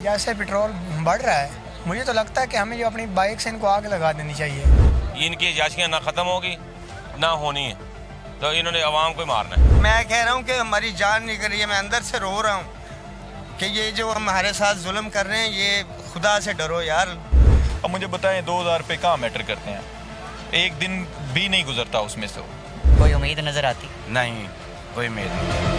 जैसे पेट्रोल बढ़ रहा है, मुझे तो लगता है कि हमें जो अपनी बाइक से इनको आग लगा देनी चाहिए। इनकी याचियाँ ना ख़त्म होगी ना होनी है, तो इन्होंने आवाम को मारना है। मैं कह रहा हूँ कि हमारी जान निकल रही है, मैं अंदर से रो रहा हूँ कि ये जो हमारे साथ जुल्म कर रहे हैं, ये खुदा से डरो यार। अब मुझे बताएं 2000 रुपये कहाँ मैटर करते हैं? एक दिन भी नहीं गुजरता उसमें से। कोई उम्मीद नज़र आती? नहीं, कोई उम्मीद नहीं।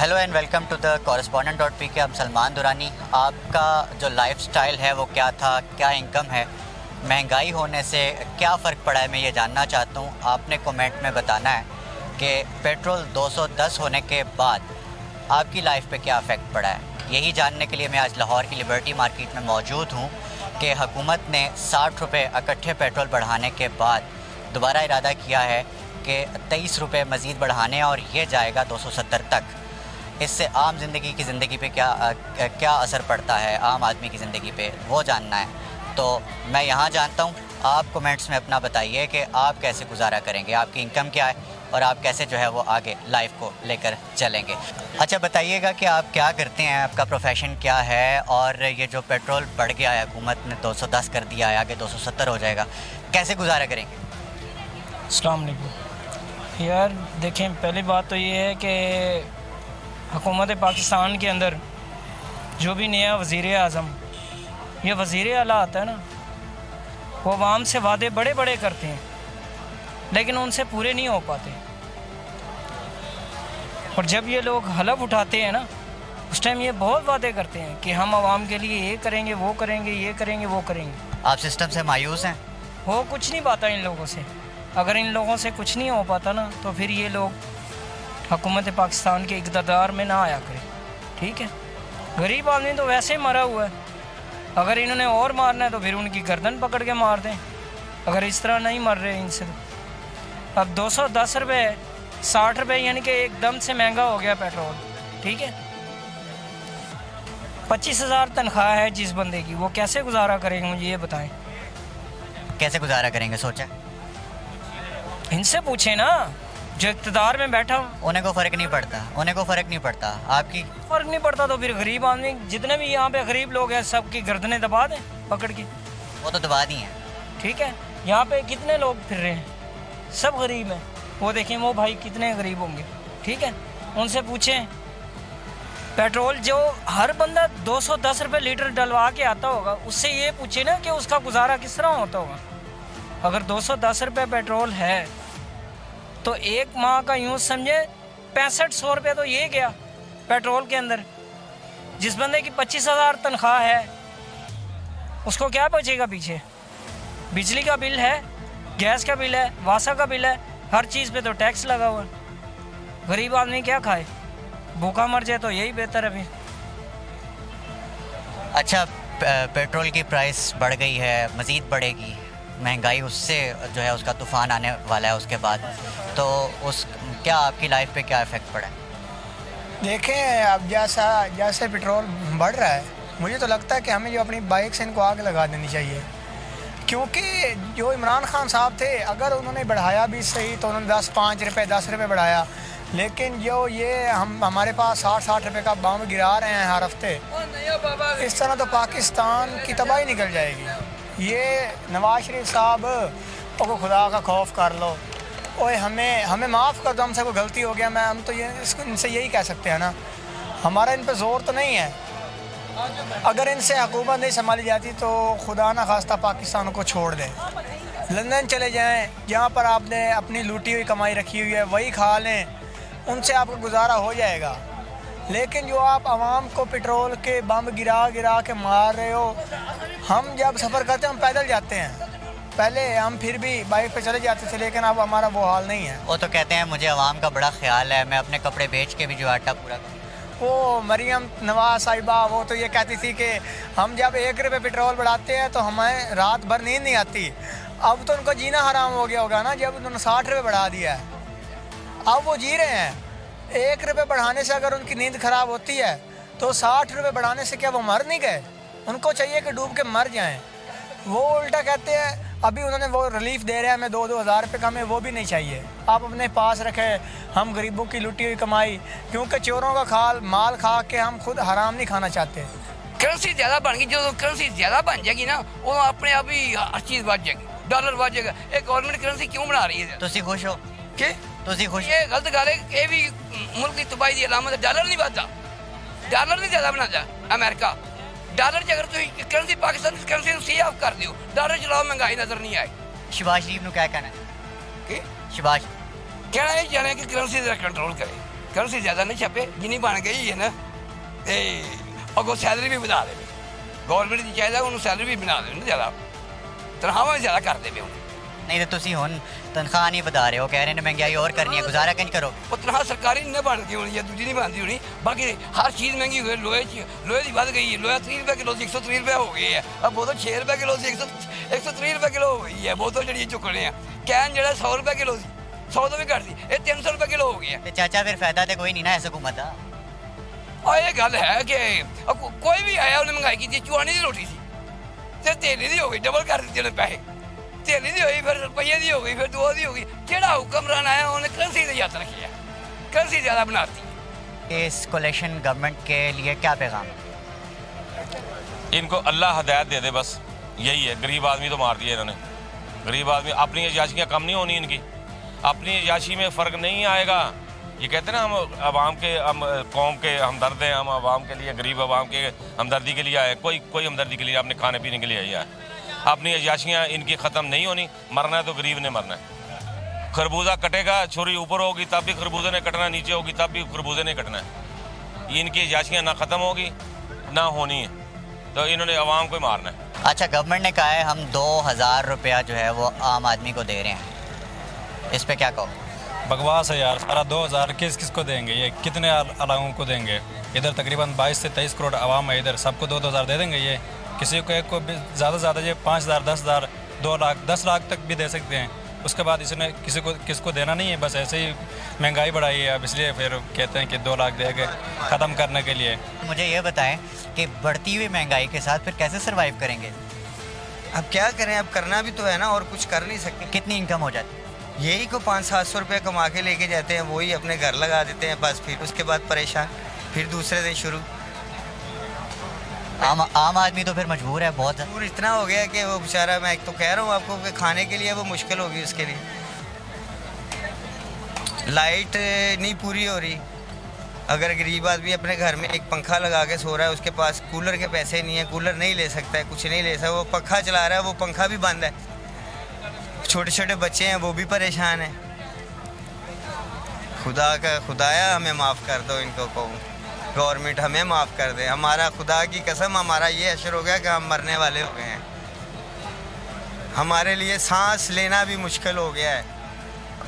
Hello and welcome to the correspondent.pk। हम सलमान दुरानी। आपका जो लाइफस्टाइल है वो क्या था, क्या इनकम है, महंगाई होने से क्या फ़र्क पड़ा है, मैं ये जानना चाहता हूँ। आपने कमेंट में बताना है कि पेट्रोल 210 होने के बाद आपकी लाइफ पे क्या इफ़ेक्ट पड़ा है। यही जानने के लिए मैं आज लाहौर की लिबर्टी मार्केट में मौजूद हूँ कि हुकूमत ने 60 रुपये इकट्ठे पेट्रोल बढ़ाने के बाद दोबारा इरादा किया है कि 23 रुपये मज़ीद बढ़ाने और ये जाएगा 270 तक। इससे आम ज़िंदगी पे क्या असर पड़ता है, आम आदमी की ज़िंदगी पे, वो जानना है। तो मैं यहाँ जानता हूँ, आप कमेंट्स में अपना बताइए कि आप कैसे गुजारा करेंगे, आपकी इनकम क्या है और आप कैसे जो है वो आगे लाइफ को लेकर चलेंगे। अच्छा बताइएगा कि आप क्या करते हैं, आपका प्रोफेशन क्या है, और ये जो पेट्रोल बढ़ गया है, हुकूमत ने 210 कर दिया है, आगे 270 हो जाएगा, कैसे गुजारा करेंगे? अस्सलाम वालेकुम। यार देखें, पहली बात तो ये है कि हुकूमत पाकिस्तान के अंदर जो भी नया वज़ीर आज़म या वज़ीर आला आता है ना, वो आवाम से वादे बड़े बड़े करते हैं लेकिन उनसे पूरे नहीं हो पाते। और जब ये लोग हलफ उठाते हैं ना, उस टाइम ये बहुत वादे करते हैं कि हम आवाम के लिए ये करेंगे, वो करेंगे, ये करेंगे, वो करेंगे। आप सिस्टम से मायूस हैं? हो कुछ नहीं पाता इन लोगों से। अगर इन लोगों से कुछ नहीं हो पाता ना, तो फिर ये लोग हुकूमत पाकिस्तान के इक़्तिदार में ना आया करें, ठीक है। गरीब आदमी तो वैसे ही मरा हुआ है, अगर इन्होंने और मारना है तो फिर उनकी गर्दन पकड़ के मार दें, अगर इस तरह नहीं मर रहे इनसे। तो अब 210 रुपये 60 रुपये, यानी कि एकदम से महंगा हो गया पेट्रोल, ठीक है। 25,000 तनख्वाह है जिस बंदे की, वो कैसे गुजारा करेंगे, मुझे ये बताएं। कैसे गुजारा करेंगे सोचा? इनसे पूछे ना, जो इक़्तिदार में बैठा हूँ। उन्हें को फ़र्क नहीं पड़ता, उन्हें को फ़र्क नहीं पड़ता। आपकी फ़र्क नहीं पड़ता तो फिर गरीब आदमी, जितने भी यहाँ पे गरीब लोग हैं, सबकी गर्दनें दबा दें पकड़ के। वो तो दबा दी हैं, ठीक है। यहाँ पे कितने लोग फिर रहे हैं, सब गरीब हैं। वो देखें वो भाई कितने गरीब होंगे, ठीक है। उनसे पूछें, पेट्रोल जो हर बंदा 210 रुपये लीटर डलवा के आता होगा, उससे ये पूछे ना कि उसका गुजारा किस तरह होता होगा। अगर 210 रुपये पेट्रोल है तो एक माह का यूँ समझे 6500 रुपये तो ये गया पेट्रोल के अंदर। जिस बंदे की 25,000 तनख्वाह है, उसको क्या बचेगा पीछे? बिजली का बिल है, गैस का बिल है, वासा का बिल है, हर चीज़ पे तो टैक्स लगा हुआ है। गरीब आदमी क्या खाए, भूखा मर जाए तो यही बेहतर है। फिर अच्छा, पेट्रोल की प्राइस बढ़ गई है, मज़ीद बढ़ेगी, महंगाई उससे जो है उसका तूफ़ान आने वाला है उसके बाद, तो उस क्या आपकी लाइफ पे क्या इफ़ेक्ट पड़ा है? देखें, अब जैसे पेट्रोल बढ़ रहा है, मुझे तो लगता है कि हमें जो अपनी बाइक से इनको आग लगा देनी चाहिए। क्योंकि जो इमरान खान साहब थे, अगर उन्होंने बढ़ाया भी सही तो उन्होंने 10 रुपये बढ़ाया, लेकिन जो ये हमारे पास 60 रुपये का बम गिरा रहे हैं हर हफ्ते, इस तरह तो पाकिस्तान की तबाही निकल जाएगी। ये नवाज शरीफ साहब को खुदा का खौफ कर लो, ओए हमें माफ़ कर दो, हमसे कोई गलती हो गया। हम तो इनसे यही कह सकते हैं ना, हमारा इन पे ज़ोर तो नहीं है। अगर इनसे हुकूमत नहीं संभाली जाती तो खुदा ना खास्ता पाकिस्तान को छोड़ दें, लंदन चले जाएं, जहाँ पर आपने अपनी लूटी हुई कमाई रखी हुई है वही खा लें, उनसे आपका गुजारा हो जाएगा। लेकिन जो आप आवाम को पेट्रोल के बम गिरा के मार रहे हो, हम जब सफ़र करते हैं हम पैदल जाते हैं, पहले हम फिर भी बाइक पे चले जाते थे, लेकिन अब हमारा वो हाल नहीं है। वो तो कहते हैं मुझे आवाम का बड़ा ख्याल है, मैं अपने कपड़े बेच के भी जो आटा पूरा करूँ। वो मरियम नवाज साहिबा, वो तो ये कहती थी कि हम जब 1 रुपये पेट्रोल बढ़ाते हैं तो हमें रात भर नींद नहीं आती। अब तो उनको जीना हराम हो गया होगा ना, जब उन्होंने 60 रुपये बढ़ा दिया है, अब वो जी रहे हैं। 1 रुपये बढ़ाने से अगर उनकी नींद ख़राब होती है तो 60 रुपये बढ़ाने से क्या वो मर नहीं गए? उनको चाहिए कि डूब के मर जाएं। वो उल्टा कहते हैं अभी उन्होंने वो रिलीफ दे रहे हैं हमें 2-2 हज़ार रुपये का, हमें वो भी नहीं चाहिए। आप अपने पास रखें, हम गरीबों की लुटी हुई कमाई, क्योंकि चोरों का माल खा के हम खुद हराम नहीं खाना चाहते। करंसी ज़्यादा बन गई, जो करंसी ज़्यादा बन जाएगी ना वो अपने आप ही हर चीज़ बढ़ जाएगी, डॉलर बढ़ जाएगा। एक गवर्नमेंट करंसी क्यों बना रही है? तुसी खुश हो? कि तुसी खुश? ये गलत गल है, ये भी मुल्क की तबाही की अलामत है। डॉलर नहीं बढ़ता, डॉलर नहीं ज़्यादा बनाता अमेरिका। डॉलर च अगर तुम करंसी पाकिस्तान की करंसी सी ऑफ कर दियो, डॉलर चलाओ, महंगाई नजर नहीं आए। शहबाज शरीफ ने क्या कहना है? कि शहबाज कहना ये जाने कि करंसी जरा कंट्रोल करे, करंसी ज़्यादा नहीं छपे, जिनी बन गई है ना अगो सैलरी भी बढ़ा दे। गवर्नमेंट की चाहिए उन्होंने सैलरी भी बना देनी ज़्यादा, तनख्वाह भी ज़्यादा कर दे। नहीं तो तुसी हुन तनख्वाह नहीं बता रहे हो, कह रहे हैं महंगाई और करनी है, गुजारा किंज करो? वो तनख्वाह सरकारी नहीं बनती होनी या दूसरी नहीं बनती होनी, बाकी हर चीज़ महंगी हो गई। लोहे की बढ़ गई है, लोहा 30 रुपये किलो से 130 रुपये हो गई है। अब बोतल 6 रुपये किलो से 130 रुपये किलो हो गई है। बोतल जी चुकने हैं, कैन जो 100 रुपये किलो सी, 100 तो भी घट सी, ये 300 रुपये किलो हो गई है। ते चाचा फिर फायदा तो कोई नहीं ना इस हुकूमत का। और ये गल है कि अब कोई भी आया उन्हें महंगाई की, चुआनी की रोटी सी ते तेली दी हो गई, डबल कर दिते उन्हें पैसे। तेली दी हुई, फिर रुपये की हो गई, फिर 2 की हो गई। केड़ा हुक्मरान आया उन्हें करंसी की याद रखी है, करंसी ज़्यादा बनाती। इस कोलेक्शन गवर्नमेंट के लिए क्या पैगाम? इनको अल्लाह हदायत दे दे, बस यही है। गरीब आदमी तो मार दिया इन्होंने। गरीब आदमी, अपनी अयाशियाँ कम नहीं होनी इनकी, अपनी अयाशी में फ़र्क नहीं आएगा। ये कहते हैं ना हम आवाम के, हम कौम के हमदर्द हैं, हम आवाम के लिए, गरीब आवाम के हमदर्दी के लिए आए। कोई हमदर्दी के लिए, अपने खाने पीने के लिए आया है। अपनी अयाशियाँ इनकी ख़त्म नहीं होनी। मरना है तो गरीब ने मरना है। खरबूजा कटेगा, छुरी ऊपर होगी तब भी खरबूजे ने कटना, नीचे होगी तब भी खरबूजे ने कटना है। इनकी अयाशियाँ ना ख़त्म होगी ना होनी है, तो इन्होंने आवाम को मारना है। अच्छा, गवर्नमेंट ने कहा है हम 2000 रुपया जो है वो आम आदमी को दे रहे हैं, इस पे क्या कहो? बकवास है यार, सारा 2000 किसको देंगे? ये कितने अलाओं को देंगे? इधर तकरीबन 22 से 23 करोड़ आवाम है, इधर सबको 2-2000 दे देंगे? ये किसी को एक को ज़्यादा से ज़्यादा ये 5000, 10,000, 2 लाख, 10 लाख तक भी दे सकते हैं। उसके बाद इसने किसको देना नहीं है, बस ऐसे ही महंगाई बढ़ाई है। अब इसलिए फिर कहते हैं कि 2 लाख देंगे ख़त्म करने के लिए। मुझे ये बताएं कि बढ़ती हुई महंगाई के साथ फिर कैसे सर्वाइव करेंगे? अब क्या करें, अब करना भी तो है ना, और कुछ कर नहीं सकते। कितनी इनकम हो जाती? यही को 500-700 रुपये कमा के लेके जाते हैं, वही अपने घर लगा देते हैं बस। फिर उसके बाद परेशान, फिर दूसरे दिन शुरू। आम आदमी तो फिर मजबूर है बहुत। दूर इतना हो गया कि वो बेचारा, मैं तो कह रहा हूँ आपको कि खाने के लिए वो मुश्किल होगी उसके लिए। लाइट नहीं पूरी हो रही। अगर गरीब आदमी अपने घर में एक पंखा लगा के सो रहा है, उसके पास कूलर के पैसे नहीं है, कूलर नहीं ले सकता है, कुछ नहीं ले सकता, वो पंखा चला रहा है, वो पंखा भी बंद है। छोटे छोटे बच्चे हैं, वो भी परेशान हैं। खुदाया हमें माफ़ कर दो, इनको कहूँ गवर्नमेंट हमें माफ़ कर दे। हमारा खुदा की कसम, हमारा ये अशर हो गया कि हम मरने वाले हो गए हैं। हमारे लिए सांस लेना भी मुश्किल हो गया है।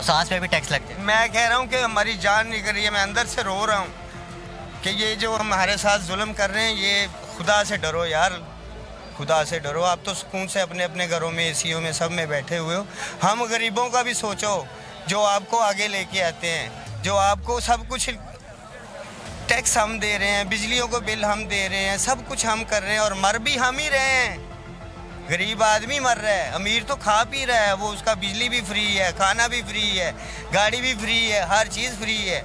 सांस पे भी टैक्स लग जाए। मैं कह रहा हूँ कि हमारी जान निकल रही है, मैं अंदर से रो रहा हूँ कि ये जो हमारे साथ जुल्म कर रहे हैं, ये खुदा से डरो यार, खुदा से डरो। आप तो सुकून से अपने अपने घरों में, एसीओ में, सब में बैठे हुए हो। हम गरीबों का भी सोचो, जो आपको आगे लेके आते हैं, जो आपको सब कुछ टैक्स हम दे रहे हैं, बिजलियों को बिल हम दे रहे हैं, सब कुछ हम कर रहे हैं, और मर भी हम ही रहे हैं। गरीब आदमी मर रहा है, अमीर तो खा पी रहा है, वो उसका बिजली भी फ्री है, खाना भी फ्री है, गाड़ी भी फ्री है, हर चीज़ फ्री है।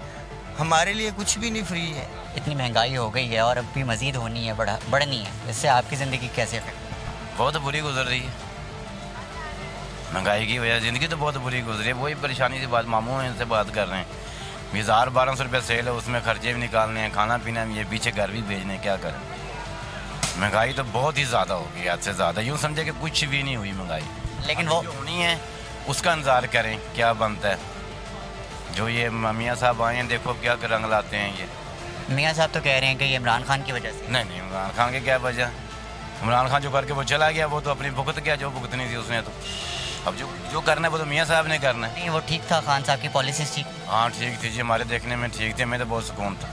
हमारे लिए कुछ भी नहीं फ्री है। इतनी महंगाई हो गई है और अब भी मज़ीद होनी है, बढ़नी है। इससे आपकी ज़िंदगी कैसे अफेक्ट? बहुत बुरी गुजर रही है महंगाई की वजह। ज़िंदगी तो बहुत बुरी गुजरी है। वही परेशानी से बात, मामू हैं, इनसे बात कर रहे हैं। 1000-1200 रुपये सेल है, उसमें खर्चे भी निकालने हैं, खाना पीना भी, ये पीछे घर भी भेजने हैं, क्या करें? महंगाई तो बहुत ही ज़्यादा हो गई, हद से ज़्यादा। यूँ समझे कि कुछ भी नहीं हुई महंगाई, लेकिन वो जो होनी है उसका इंतज़ार करें क्या बनता है। जो ये मियाँ साहब आए हैं, देखो क्या रंग लाते हैं ये। मियाँ साहब तो कह रहे हैं कि ये इमरान खान की वजह से। नहीं, इमरान खान की क्या वजह? इमरान खान जो करके वो चला गया, वो तो अपनी भुगत गया जो भुगतनी थी उसने। तो अब जो करना है वो तो मियाँ साहब ने करना है। नहीं, वो ठीक था, खान साहब की पॉलिसीज ठीक। हाँ ठीक थी जी, हमारे देखने में ठीक थे। मैं तो बहुत सुकून था,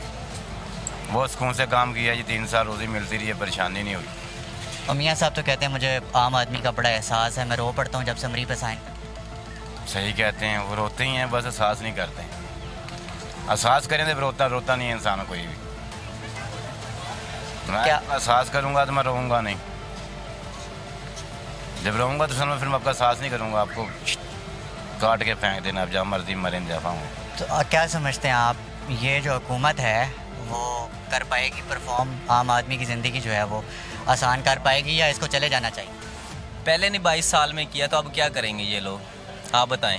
बहुत सुकून से काम किया जी। 3 साल रोज़ी मिलती रही है, परेशानी नहीं हुई। और मियाँ साहब तो कहते हैं मुझे आम आदमी का बड़ा एहसास है, मैं रो पड़ता हूँ जब से अमरी पे साइन। सही कहते हैं, वो रोते ही हैं, बस एहसास नहीं करते। एहसास करें तो रोता नहीं है इंसान कोई भी। मैं क्या एहसास करूँगा तो मैं रोऊंगा नहीं। जब रहूँगा तो फिर मैं आपका साथ नहीं करूँगा, आपको काट के फेंक देना, आप जहाँ मर्जी मरें जहाँ हूँ। तो क्या समझते हैं आप, ये जो हुकूमत है वो कर पाएगी परफॉर्म, आम आदमी की ज़िंदगी जो है वो आसान कर पाएगी, या इसको चले जाना चाहिए? पहले ने 22 साल में किया तो अब क्या करेंगे ये लोग, आप बताएं।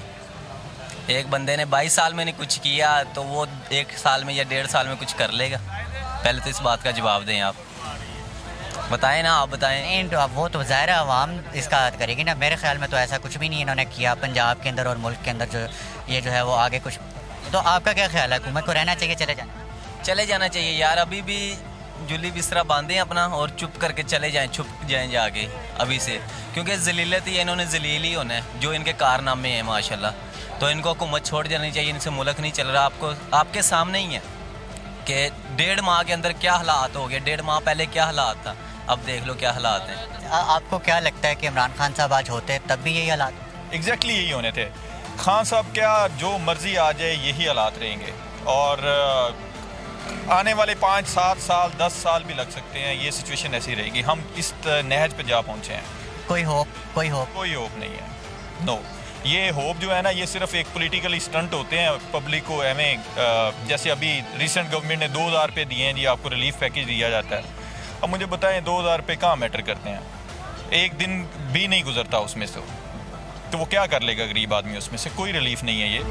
एक बंदे ने 22 साल में नहीं कुछ किया तो वो 1 साल में या 1.5 साल में कुछ कर लेगा? पहले तो इस बात का जवाब दें, आप बताएं ना, आप बताएं। नहीं तो अब वो तो ज़ाहिर है अवाम इसका करेगी ना। मेरे ख्याल में तो ऐसा कुछ भी नहीं इन्होंने किया पंजाब के अंदर और मुल्क के अंदर, जो ये जो है वो आगे कुछ। तो आपका क्या ख्याल है, हुकूमत को रहना चाहिए, चले जाना चाहिए यार, अभी भी जुली बिस्तरा बांधें अपना और चुप करके चले जाएं, छुप जाएं जाके अभी से, क्योंकि जलीलत ही इन्होंने जलील ही होना है जो इनके कारनामे हैं माशाल्लाह। तो इनको हुकूमत छोड़ जानी चाहिए, इनसे मुल्क नहीं चल रहा। आपको आपके सामने ही है कि 1.5 माह के अंदर क्या हालात हो गए, 1.5 माह पहले क्या हालात था, अब देख लो क्या हालात हैं। आपको क्या लगता है कि इमरान खान साहब आज होते तब भी यही हालात? एग्जैक्टली यही होने थे। खान साहब क्या जो मर्जी आ जाए यही हालात रहेंगे, और आने वाले 5, 7 साल 10 साल भी लग सकते हैं, ये सिचुएशन ऐसी रहेगी। हम इस नहज पे जा पहुँचे हैं। कोई होप नहीं है, नो। ये होप जो है ना, ये सिर्फ एक पॉलिटिकल स्टंट होते हैं पब्लिक को हमें, जैसे अभी रिसेंट गवर्नमेंट ने 2000 रुपये दिए हैं जी, आपको रिलीफ पैकेज दिया जाता है। अब मुझे बताएं 2000 रुपये कहाँ मैटर करते हैं, एक दिन भी नहीं गुजरता उसमें से, तो वो क्या कर लेगा गरीब आदमी, उसमें से कोई रिलीफ नहीं है ये।